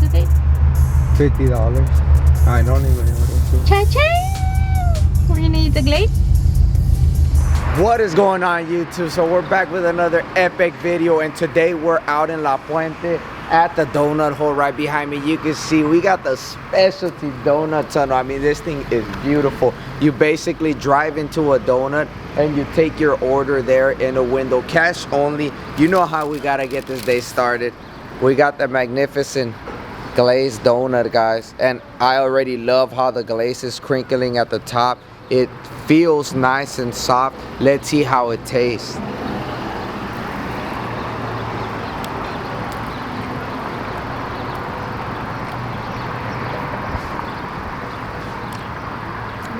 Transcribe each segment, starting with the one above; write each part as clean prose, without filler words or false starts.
much is it? $50. I don't even know what it is. Cha-cha! We're gonna eat the glaze. What is going on, YouTube? So we're back with another epic video, and today we're out in La Puente at the donut hole right behind me. You can see we got the specialty donut tunnel. I mean, this thing is beautiful. You basically drive into a donut and you take your order there in a window, cash only. You know how we gotta get this day started. We got the magnificent glazed donut, guys, and I already love how the glaze is crinkling at the top. It feels nice and soft. Let's see how it tastes.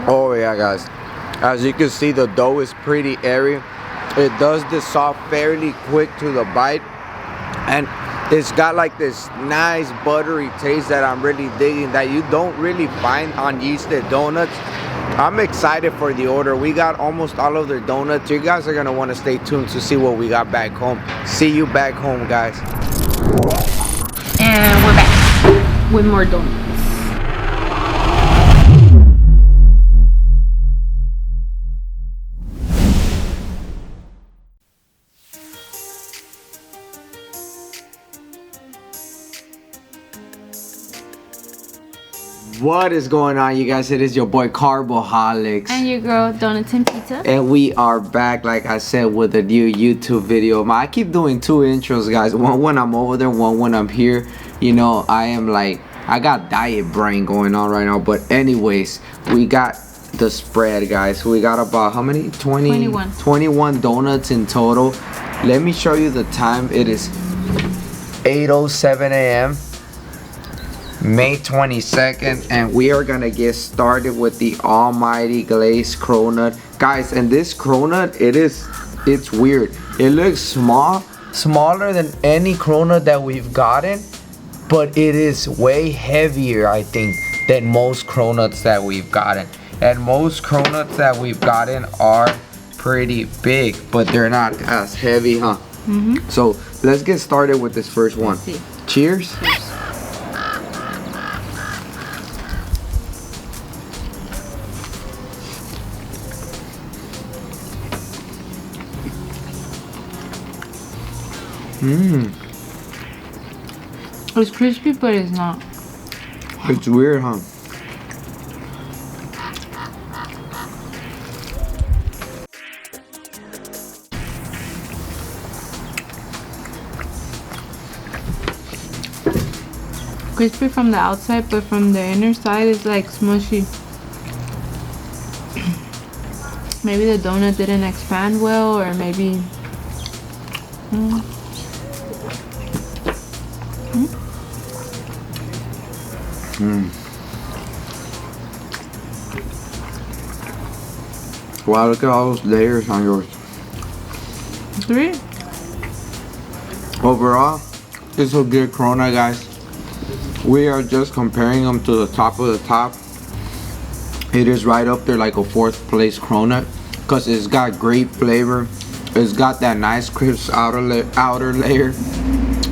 Oh yeah, guys, as you can see, the dough is pretty airy. It does dissolve fairly quick to the bite, and it's got like this nice buttery taste that I'm really digging, that you don't really find on yeasted donuts. I'm excited for the order. We got almost all of their donuts. You guys are gonna want to stay tuned to see what we got back home. See you back home, guys. And we're back with more donuts. What is going on, you guys? It is your boy Carboholics And your girl, Donuts and Pizza. and we are back, like I said, with a new YouTube video. I keep doing two intros, guys. One when I'm over there, one when I'm here. You know, I got diet brain going on right now. But anyways, we got the spread, guys. We got about how many? 21 donuts in total. Let me show you the time. It is 8:07 a.m. May 22nd, and we are gonna get started with the almighty glazed cronut, guys. And this cronut, it's weird. It looks smaller than any cronut that we've gotten, but it is way heavier, I think, than most cronuts that we've gotten. And most cronuts that we've gotten are pretty big, but they're not as heavy, huh? So let's get started with this first one. See. Cheers. It's crispy, but it's not. It's weird, huh? Crispy from the outside, but from the inner side it's like smushy. Maybe the donut didn't expand well, or maybe Wow, look at all those layers on yours. 3. Overall, it's a good cronut, guys. We are just comparing them to the top of the top. It is right up there like a 4th place cronut, because it's got great flavor. It's got that nice crisp outer layer,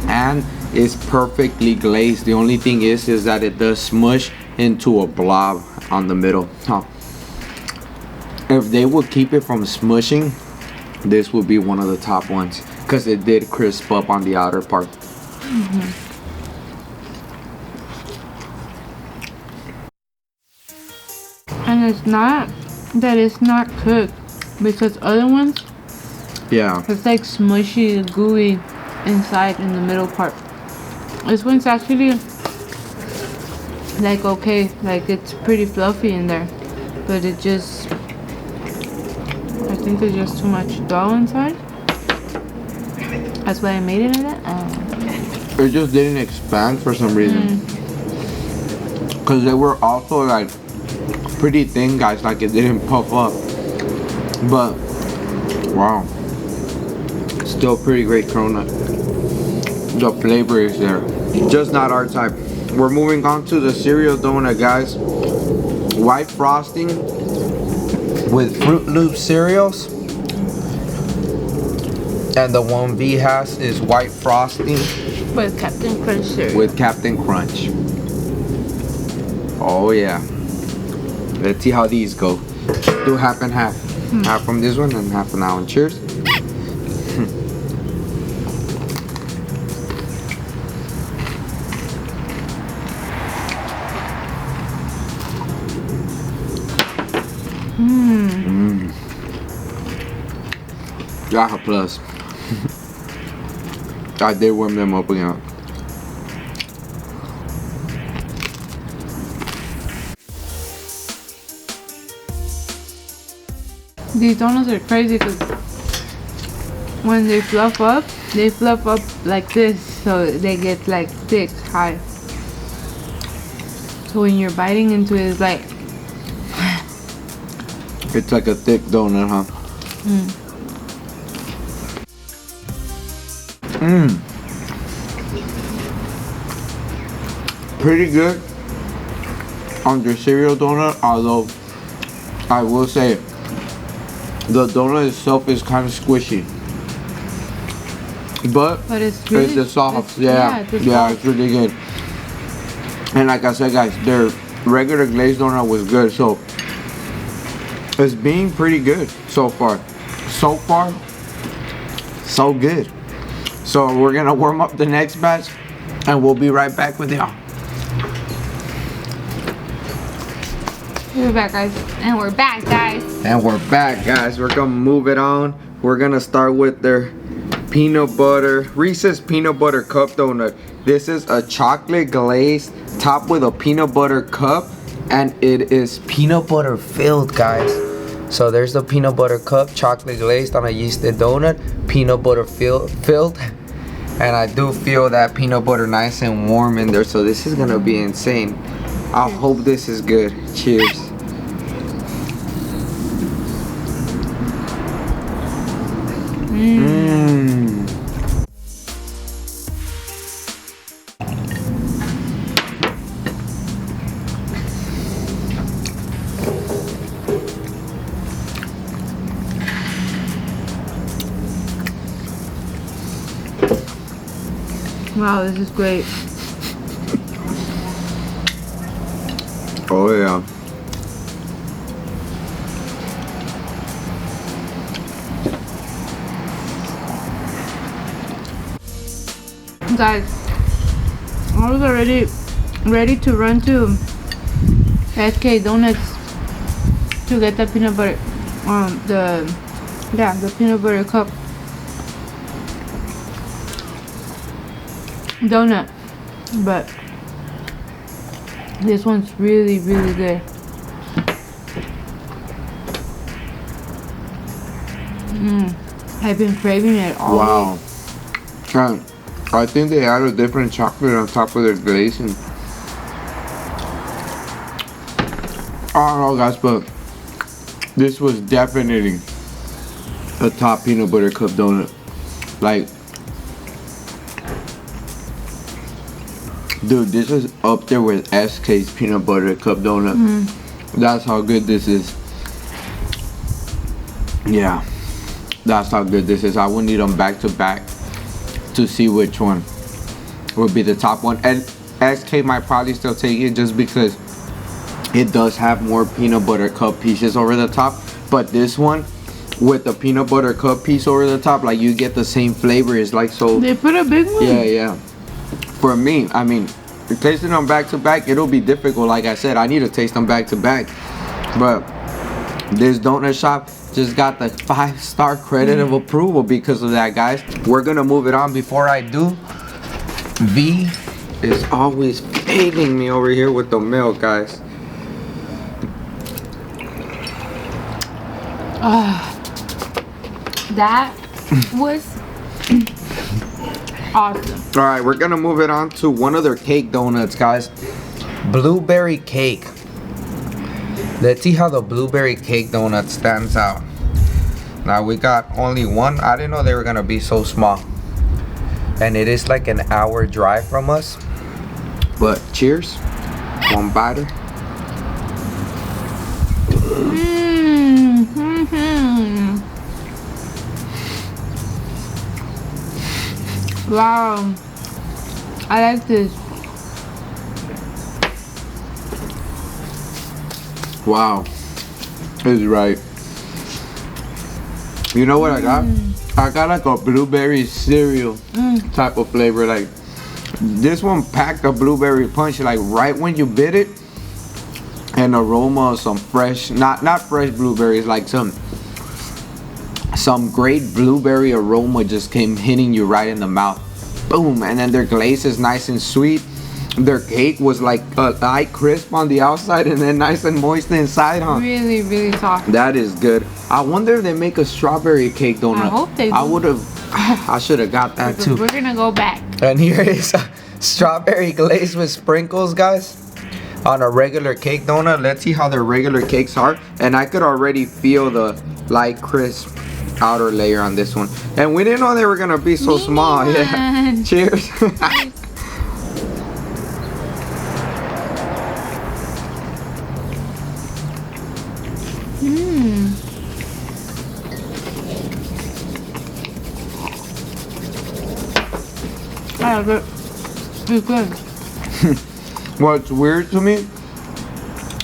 and it's perfectly glazed. The only thing is that it does smush into a blob on the middle. If they would keep it from smushing, this would be one of the top ones, because it did crisp up on the outer part. And it's not that it's not cooked, because other ones, Yeah. it's like smushy, gooey inside in the middle part. This one's actually like okay, like it's pretty fluffy in there, but it just, I think there's just too much dough inside. That's why I made it like that. It just didn't expand for some reason. Because they were also like pretty thin, guys, like it didn't puff up. But wow, still pretty great cronut. The flavor is there, just not our type. We're moving on to the cereal donut, guys. White frosting with Fruit Loop cereals, and the one V has is white frosting With Captain Crunch cereal. With Captain Crunch. Oh yeah. Let's see how these go. Do half and half. Half from this one and half from that one. Cheers. That's a plus. I did warm them up again. These donuts are crazy because when they fluff up like this, so they get like thick, high. So when you're biting into it, it's like it's like a thick donut, huh? Pretty good on the cereal donut, although I will say the donut itself is kind of squishy. But it's really, it's the soft. it's It's really good. And like I said, guys, their regular glazed donut was good, so it's being pretty good so far. So far, so good. So we're gonna warm up the next batch and we'll be right back with y'all. We're back, guys. And we're back, guys. And we're back, guys. We're gonna move it on. We're gonna start with their peanut butter, Reese's peanut butter cup donut. This is a chocolate glazed topped with a peanut butter cup, and it is peanut butter filled, guys. So there's the peanut butter cup, chocolate glazed on a yeasted donut, peanut butter filled. And I do feel that peanut butter nice and warm in there, so this is gonna be insane. I hope this is good. Cheers. Wow, this is great. Oh yeah. Guys, I was already ready to run to SK Donuts to get the peanut butter, the peanut butter cup donut, but this one's really, really good. I've been craving it all Wow. week. I think they added different chocolate on top of their glazing. I don't know, guys, but this was definitely a top peanut butter cup donut. Like, dude, this is up there with SK's peanut butter cup donut. That's how good this is. Yeah, that's how good this is. I would need them back to back to see which one would be the top one. And SK might probably still take it just because it does have more peanut butter cup pieces over the top. But this one with the peanut butter cup piece over the top, like, you get the same flavor. It's like so. They put a big one. Yeah. For me, I mean, tasting them back to back, it'll be difficult. Like I said, I need to taste them back to back. But this donut shop just got the 5-star credit of approval because of that, guys. We're gonna move it on. Before I do, V is always failing me over here with the milk, guys. That was awesome. All right, we're gonna move it on to one of their cake donuts, guys. Blueberry cake. Let's see how the blueberry cake donut stands out. Now we got only one. I didn't know they were gonna be so small. And it is like an hour drive from us. But cheers. One biter. Wow. I like this. Wow. He's right. You know what I got? I got like a blueberry cereal type of flavor. Like this one packed a blueberry punch. Like right when you bit it, an aroma of some fresh, not fresh blueberries, like some great blueberry aroma just came hitting you right in the mouth. Boom. And then their glaze is nice and sweet. Their cake was like light crisp on the outside and then nice and moist inside, huh? Really, really soft. That is good. I wonder if they make a strawberry cake donut. I hope they do. I should have got that too. We're gonna go back. And here is a strawberry glaze with sprinkles, guys, on a regular cake donut. Let's see how their regular cakes are. And I could already feel the light crisp outer layer on this one. And we didn't know they were gonna be so small. Yeah. Cheers. I love it. It's good. What's weird to me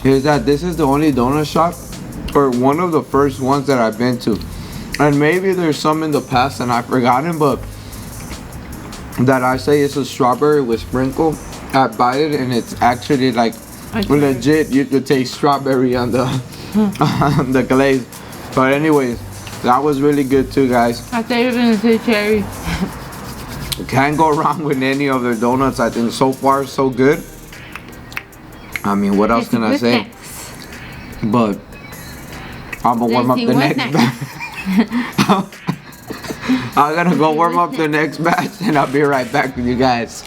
is that this is the only donut shop, or one of the first ones that I've been to. And maybe there's some in the past and I've forgotten, but that I say it's a strawberry with sprinkle. I bite it and it's actually like legit. You could taste strawberry on the on the glaze. But anyways, that was really good too, guys. I thought you were gonna say cherry. Can't go wrong with any of their donuts. I think so far so good. I mean, what else can I say? But I'm gonna warm up the next batch. I'm gonna go warm up the next batch and I'll be right back with you guys.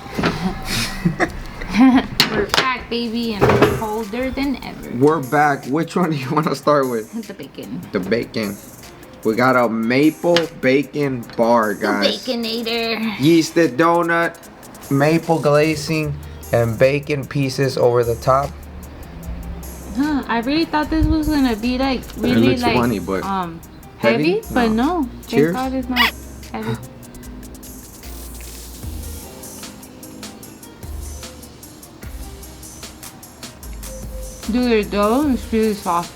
We're back, baby, and we're colder than ever. We're back. Which one do you want to start with? The bacon. The bacon. We got a maple bacon bar, guys. The Baconator. Yeasted donut, maple glazing, and bacon pieces over the top. Huh, I really thought this was gonna be like really looks like funny, but heavy, but no. Cheers. Thank God it's not heavy. Dude, their dough is really soft.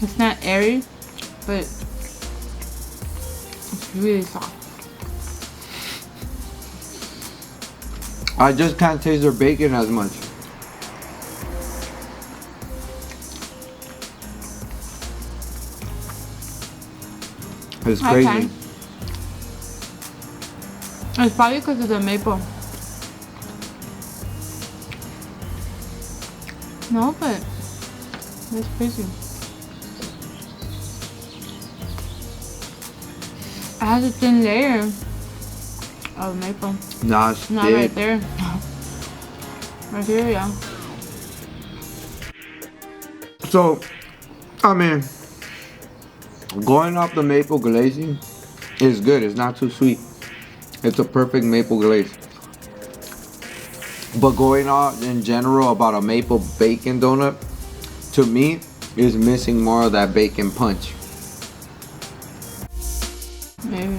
It's not airy, but it's really soft. I just can't taste their bacon as much. It's crazy. Okay. It's probably because of the maple. No, but it's crazy. It has a thin layer of maple. Nah, it's Not thick. right there. Right here, yeah. So, I mean, going off the maple glazing is good. It's not too sweet. It's a perfect maple glaze. But going on in general about a maple bacon donut, to me, is missing more of that bacon punch. Maybe.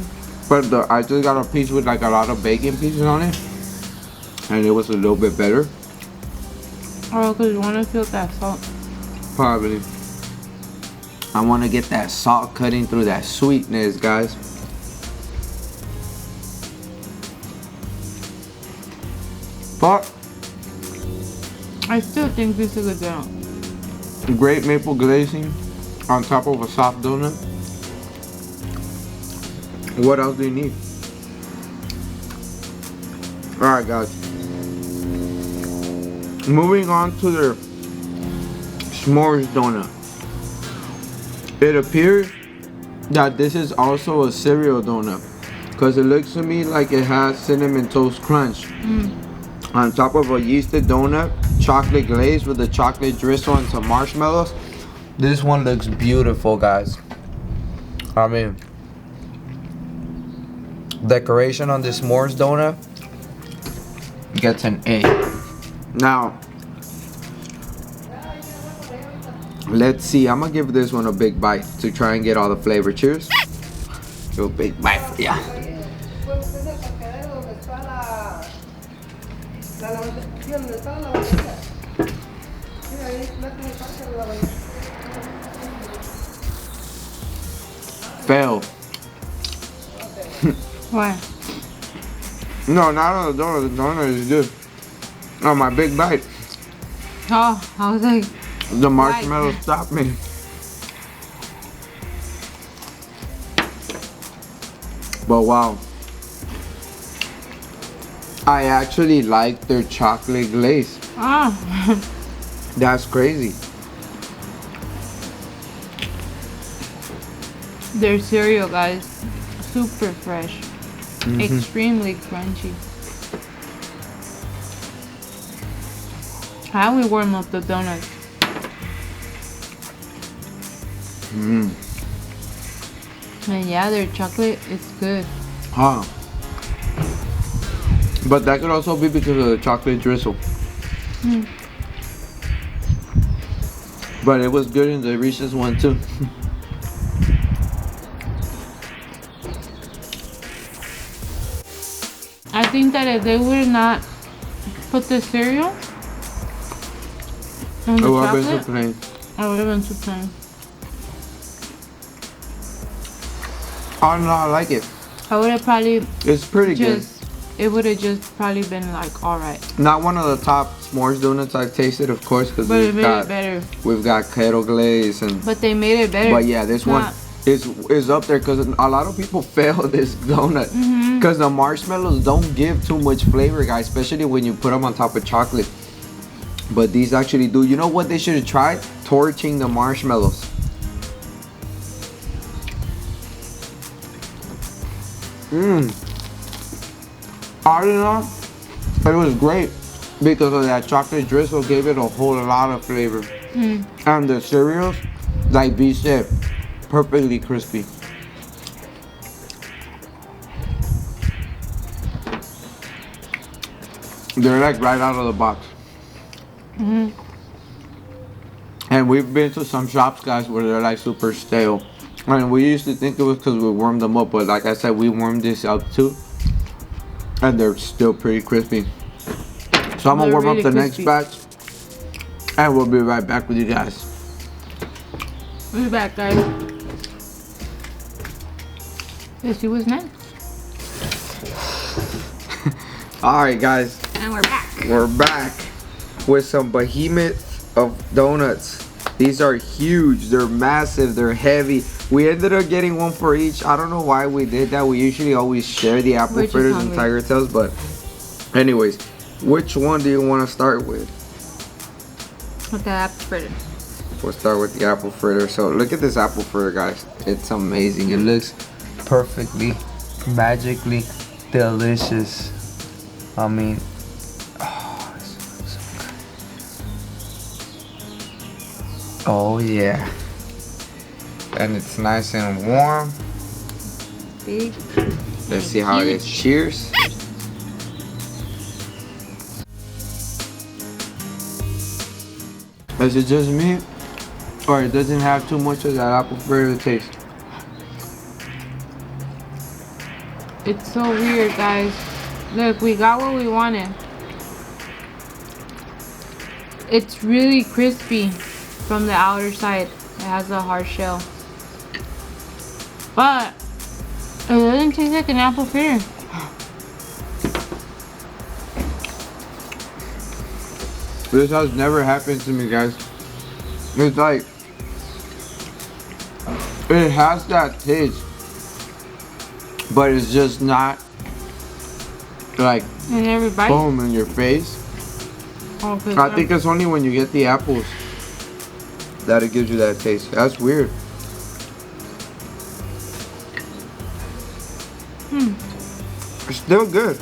But I just got a piece with like a lot of bacon pieces on it, and it was a little bit better. Oh, because you want to feel that salt. Probably. I want to get that salt cutting through that sweetness, guys. But I still think this is a good donut. great maple glazing on top of a soft donut. What else do you need? Alright, guys. Moving on to their s'mores donut. It appears that this is also a cereal donut, because it looks to me like it has cinnamon toast crunch on top of a yeasted donut, chocolate glaze with a chocolate drizzle and some marshmallows. This one looks beautiful, guys. I mean, decoration on this s'mores donut gets an A. Now, let's see. I'm gonna give this one a big bite to try and get all the flavor. Cheers. Do a big bite for ya. Fail. Why? No, not on the donut. The donut is good. Oh, my big bite. Oh, I was like, The marshmallow stopped me. But wow. I actually like their chocolate glaze. oh. That's crazy. Their cereal, guys, super fresh, extremely crunchy. How we warm up the donuts? And yeah, their chocolate is good. Huh. But that could also be because of the chocolate drizzle. But it was good in the Reese's one too. I think that if they would not put the cereal on the It would have been chocolate, too plain. I would have been too plain. Oh no, I like it. I would have probably It's pretty just, it would have just probably been like alright. good. Not one of the top s'mores donuts I've tasted, of course, because But it made it better. we've got kettle glaze and. But they made it better. But yeah, this one Not- is up there because a lot of people fail this donut because the marshmallows don't give too much flavor, guys, especially when you put them on top of chocolate. But these actually do. You know what they should have tried? Torching the marshmallows. I don't know. It was great because of that chocolate drizzle gave it a whole lot of flavor. And the cereals, like B said, perfectly crispy. They're like right out of the box. And we've been to some shops, guys, where they're like super stale. I mean, we used to think it was because we warmed them up, but like I said, we warmed this up too. And they're still pretty crispy. So I'm gonna They're warm really up the crispy. next batch. And we'll be right back with you guys. We'll be back, guys. Let's see what's next. Alright, guys. And we're back. We're back with some behemoth of donuts. These are huge, they're massive, they're heavy. We ended up getting one for each. I don't know why we did that. We usually always share the apple We're just fritters and hungry. tiger tails, but anyways, which one do you want to start with? With the apple fritter. We'll start with the apple fritter. So look at this apple fritter, guys. It's amazing. It looks perfectly, magically delicious. I mean, oh, it's so good. Oh yeah. And it's nice and warm. Big. Let's see how it is. Cheers. Is it just me? Or it doesn't have too much of that apple fritter taste? It's so weird, guys. Look, we got what we wanted. It's really crispy from the outer side. It has a hard shell. But it doesn't taste like an apple fritter. This has never happened to me, guys. It's like, it has that taste, but it's just not like In every bite. boom in your face. Oh, 'cause I think it's only when you get the apples that it gives you that taste. That's weird. It's still good.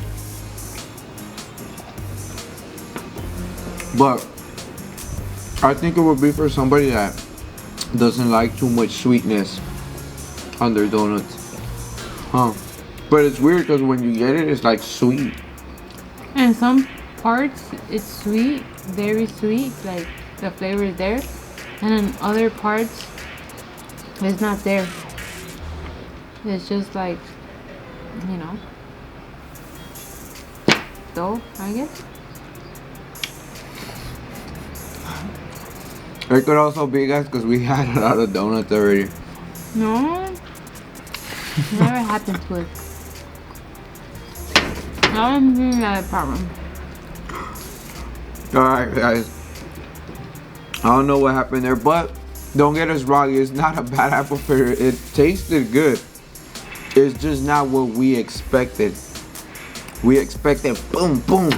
But I think it would be for somebody that doesn't like too much sweetness on their donuts. Huh. But it's weird because when you get it, it's like sweet. in some parts it's sweet, very sweet, like the flavor is there, and in other parts it's not there. It's just like, you know, dough, I guess. It could also be, guys, because we had a lot of donuts already. No. Never happened to it. I don't think that's a problem. Alright, guys. I don't know what happened there, but don't get us wrong. It's not a bad apple fritter. It tasted good. It's just not what we expected. We expected boom, boom.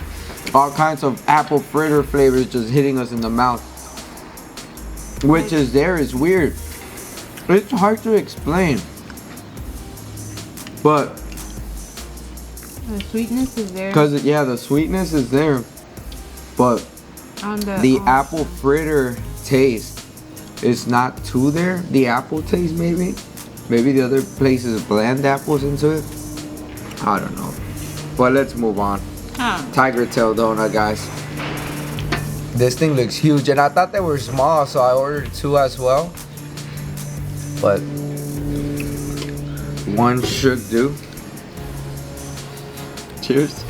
All kinds of apple fritter flavors just hitting us in the mouth. Which is there is weird. It's hard to explain. But the sweetness is there. Because, yeah, the sweetness is there. But on the apple fritter taste is not too there. The apple taste, maybe. Maybe the other places blend apples into it. I don't know. But let's move on. Tiger tail donut, guys. This thing looks huge. And I thought they were small, so I ordered 2 as well. But one should do. Cheers.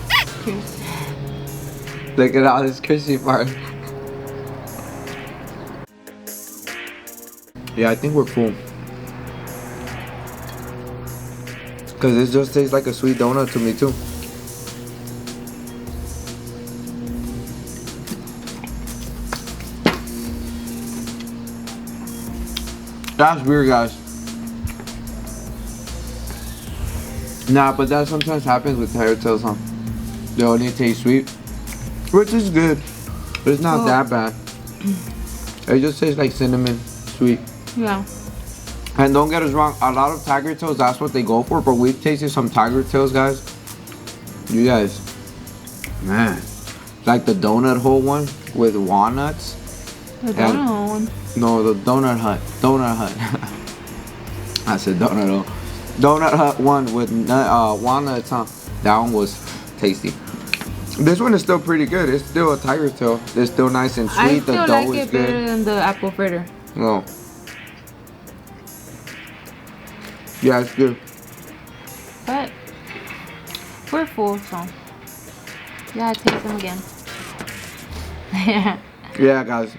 Cheers. Look at all this crispy part. Yeah, I think we're full. Because this just tastes like a sweet donut to me too. That's weird, guys. Nah, but that sometimes happens with tiger tails, huh? They only taste sweet, which is good. But it's not that bad. It just tastes like cinnamon, sweet. Yeah. And don't get us wrong, a lot of tiger tails, that's what they go for. But we've tasted some tiger tails, guys. You guys, man, like the donut hole one with walnuts. The donut hole one. No, the Donut Hut. Donut Hut. I said Donut Hole. Donut Hut one with walnuts, huh? That one was tasty. This one is still pretty good. It's still a tiger tail. It's still nice and sweet. The dough like is it good. better than the apple fritter. No. Yeah, it's good. But we're full, so yeah, taste them again. Yeah. Yeah, guys.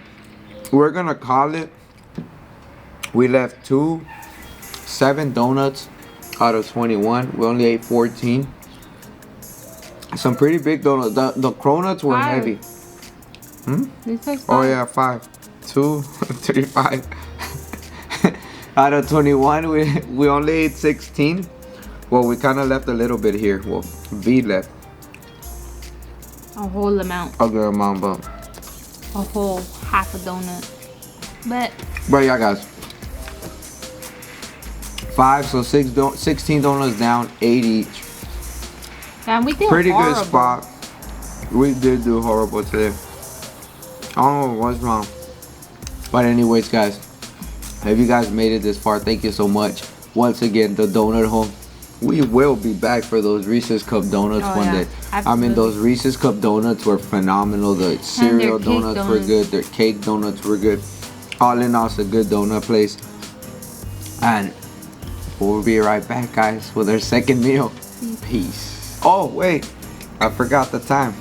We're gonna call it. We left 7 donuts out of 21. We only ate 14. Some pretty big donuts. The cronuts were 5. heavy. This is 5. Oh yeah, 5. 2, 3, 5. Out of 21, we only ate 16. Well, we kind of left a little bit here. Well, V left a whole amount. a good amount, but A whole half a donut. But yeah, guys. 5, so 16 donuts down, 8 each. yeah, we did Pretty horrible. good spot. We did do horrible today. I don't know what's wrong. But anyways, guys, if you guys made it this far, thank you so much. Once again, the donut home. We will be back for those Reese's Cup donuts one day. Absolutely. I mean, those Reese's Cup donuts were phenomenal. The cereal their cake donuts were good. Their cake donuts were good. All in all, it's a good donut place. And we'll be right back, guys, with our second meal. Peace. Oh, wait. I forgot the time.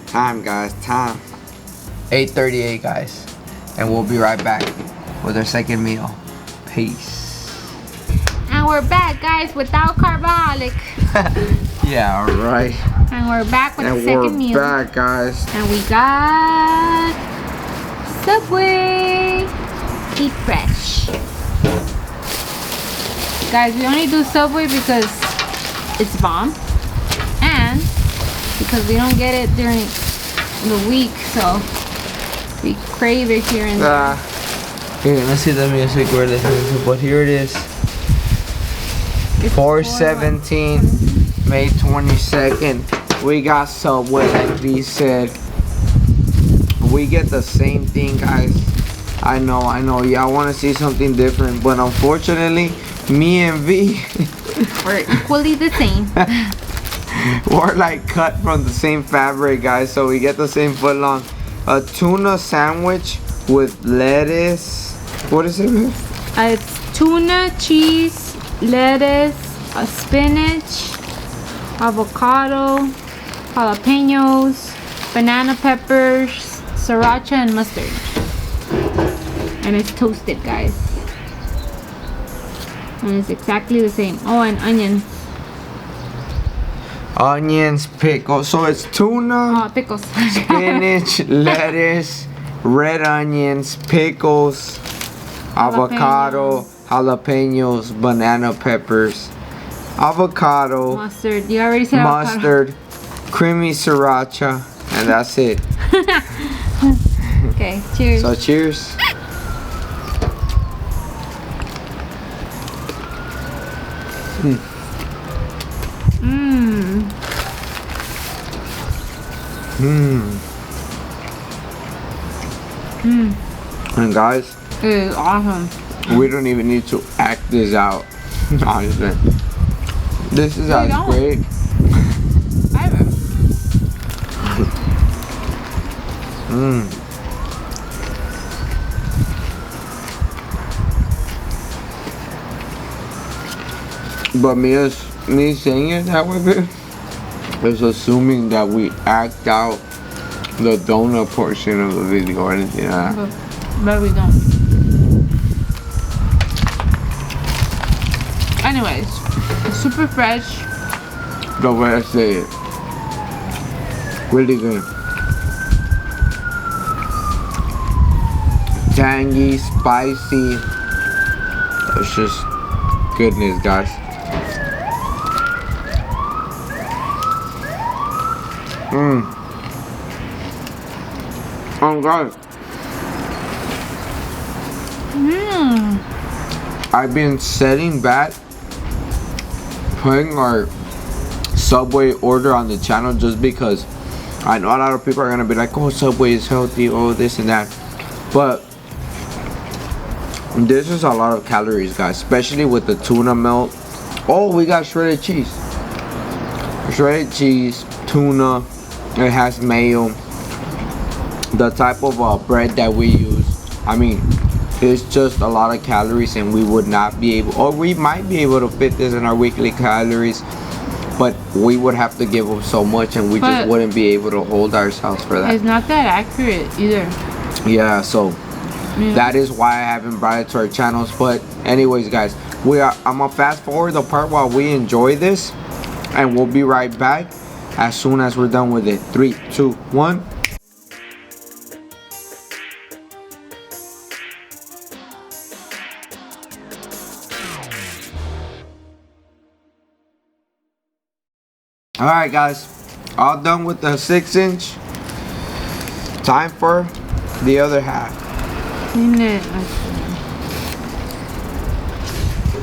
Time, guys. Time. 8:38, guys. And we'll be right back with our second meal. Peace. And we're back, guys, without carbolic. Yeah, alright. And we're back with the And second we're meal. back, guys. And we got Subway. Eat fresh. Guys, we only do Subway because it's bomb. And because we don't get it during the week, so we crave it here and there. Here, let's see the music we're listening to, but here it is. It's 4/17, May 22nd. We got Subway, like V said. We get the same thing, guys. I know. Y'all want to see something different, but unfortunately, me and V, we're equally the same. we're like cut from the same fabric, guys. So we get the same foot long. A tuna sandwich with lettuce. What is it, man? It's tuna, cheese, lettuce, spinach, avocado, jalapenos, banana peppers, sriracha, and mustard. And it's toasted, guys. And it's exactly the same. Oh, and onions. Onions, pickles. So it's tuna, Oh, pickles. spinach, lettuce, red onions, pickles, avocado, jalapenos, banana peppers, avocado, Mustard. You already said mustard, creamy sriracha, and that's it. Okay, cheers. So cheers. Mmm. And guys, It is awesome. we don't even need to act this out. Honestly, this is as great. But me saying it that way, babe, is assuming that we act out the donut portion of the video or anything like that. But we don't. Anyways, super fresh. The way I say it. Really good. Tangy, spicy. It's just goodness, guys. Oh God. I've been setting back putting our Subway order on the channel just because I know a lot of people are gonna be like, oh, Subway is healthy, oh, this and that, but this is a lot of calories, guys, especially with the tuna melt. Oh, we got shredded cheese, tuna. It has mayo. The type of bread that we use, I mean, it's just a lot of calories, and we would not be able, or we might be able to fit this in our weekly calories, but we would have to give up so much, and we just wouldn't be able to hold ourselves for that. It's not that accurate either. Yeah, so that is why I haven't brought it to our channels. But anyways, guys, I'm gonna fast forward the part while we enjoy this, and we'll be right back as soon as we're done with it. 3, 2, 1. Alright, guys, all done with the 6-inch. Time for the other half.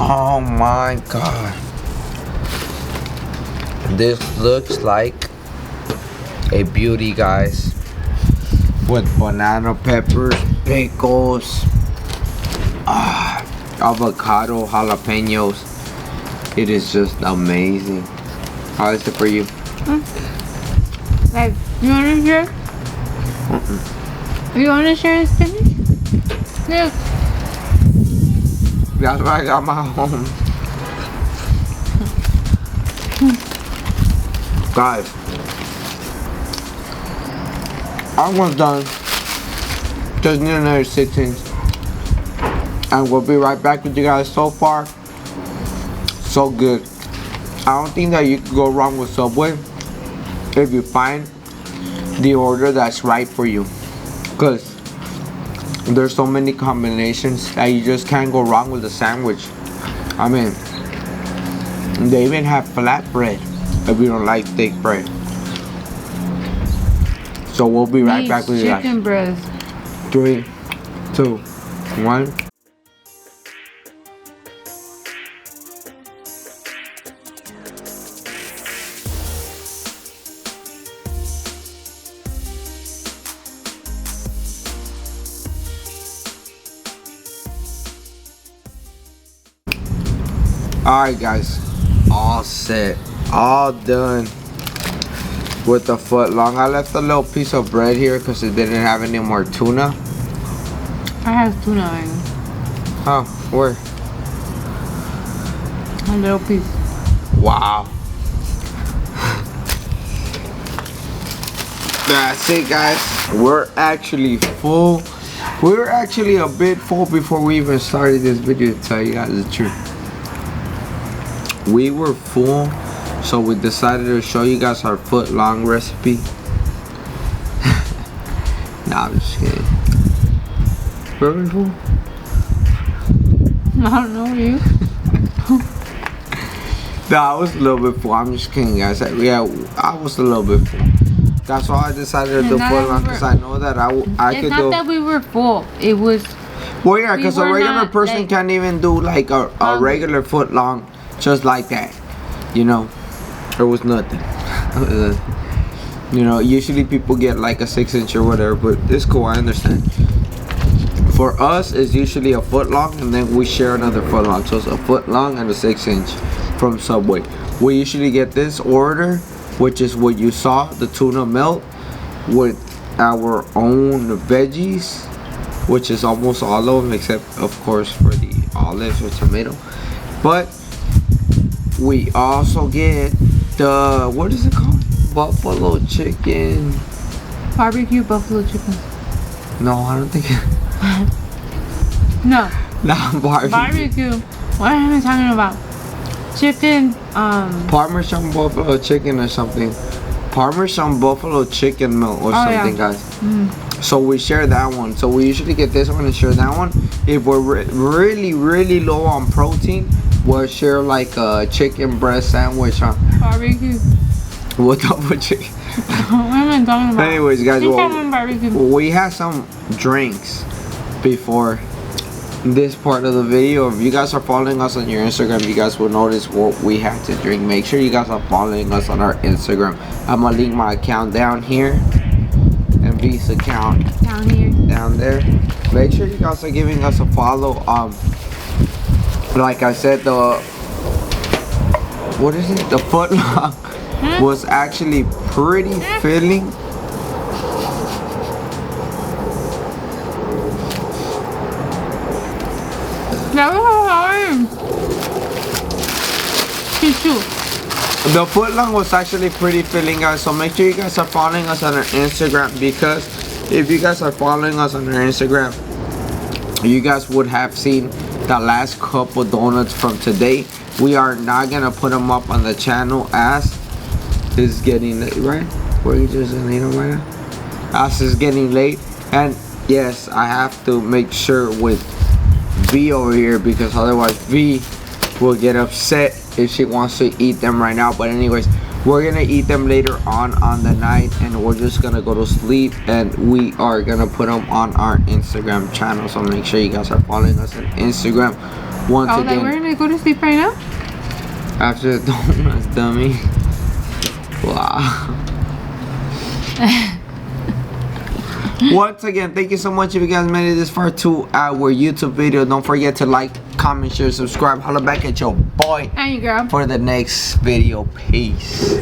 Oh my God, this looks like a beauty, guys, with banana peppers, pickles, avocado, jalapenos. It is just amazing. How is it for you? Like, you want to share? You want to share a spinach? Look. That's why I got my home. Guys, almost done. Just need another 6-inch. And we'll be right back with you guys. So far, so good. I don't think that you can go wrong with Subway if you find the order that's right for you, because there's so many combinations that you just can't go wrong with the sandwich. I mean, they even have flatbread if you don't like thick bread. So we'll be right back with you guys. Chicken breast. 3, 2, 1. Alright, guys, all set, all done with the foot long. I left a little piece of bread here because it didn't have any more tuna. I have tuna in. Oh, where? A little piece. Wow. That's it, guys. We're actually full. We were actually a bit full before we even started this video, to tell you guys the truth. We were full, so we decided to show you guys our foot long recipe. Nah, I'm just kidding. Were we full? I don't know, you. Nah, I was a little bit full. I'm just kidding, guys. Yeah, I was a little bit full. That's why I decided to do foot long, because I know that I could do. It's not that we were full. It was. Well, yeah, because we a were regular not, person like, can't even do like a regular foot long, just like that. You know, there was nothing. You know, usually people get like a 6-inch or whatever, but it's cool. I understand. For us, it's usually a foot long, and then we share another foot long. So it's a foot long and a 6-inch from Subway. We usually get this order, which is what you saw, the tuna melt with our own veggies, which is almost all of them except of course for the olives or tomato. But we also get the, what is it called? Buffalo chicken. Barbecue buffalo chicken. No, I don't think No. not barbecue. Barbecue. What am I talking about? Chicken, Parmesan buffalo chicken or something. Parmesan buffalo chicken melt or something, yeah. guys. So we share that one. So we usually get this one and share that one. If we're really low on protein, we'll share like a chicken breast sandwich on barbecue. with double chicken. What am I talking about? Anyways, guys, barbecue. we had some drinks before this part of the video. If you guys are following us on your Instagram, you guys will notice what we had to drink. Make sure you guys are following us on our Instagram. I'm gonna link my account down here and V's account Down here. down there. Make sure you guys are giving us a follow. Like I said, the foot long was actually pretty filling. That was hard. Tissue. The foot long was actually pretty filling, guys. So make sure you guys are following us on our Instagram, because if you guys are following us on our Instagram, you guys would have seen the last couple donuts from today. We are not gonna put them up on the channel as it's getting late, right? We're just gonna eat them right now. As it's getting late, and yes, I have to make sure with V over here, because otherwise V will get upset if she wants to eat them right now. But anyways, we're gonna eat them later on the night, and we're just gonna go to sleep, and we are gonna put them on our Instagram channel. So make sure you guys are following us on Instagram. Once again, like, we're gonna go to sleep right now? after the donuts, dummy. Wow. Once again, thank you so much if you guys made it this far to our YouTube video. Don't forget to like, comment, share, subscribe. Holla back at your boy And your girl. for the next video. Peace.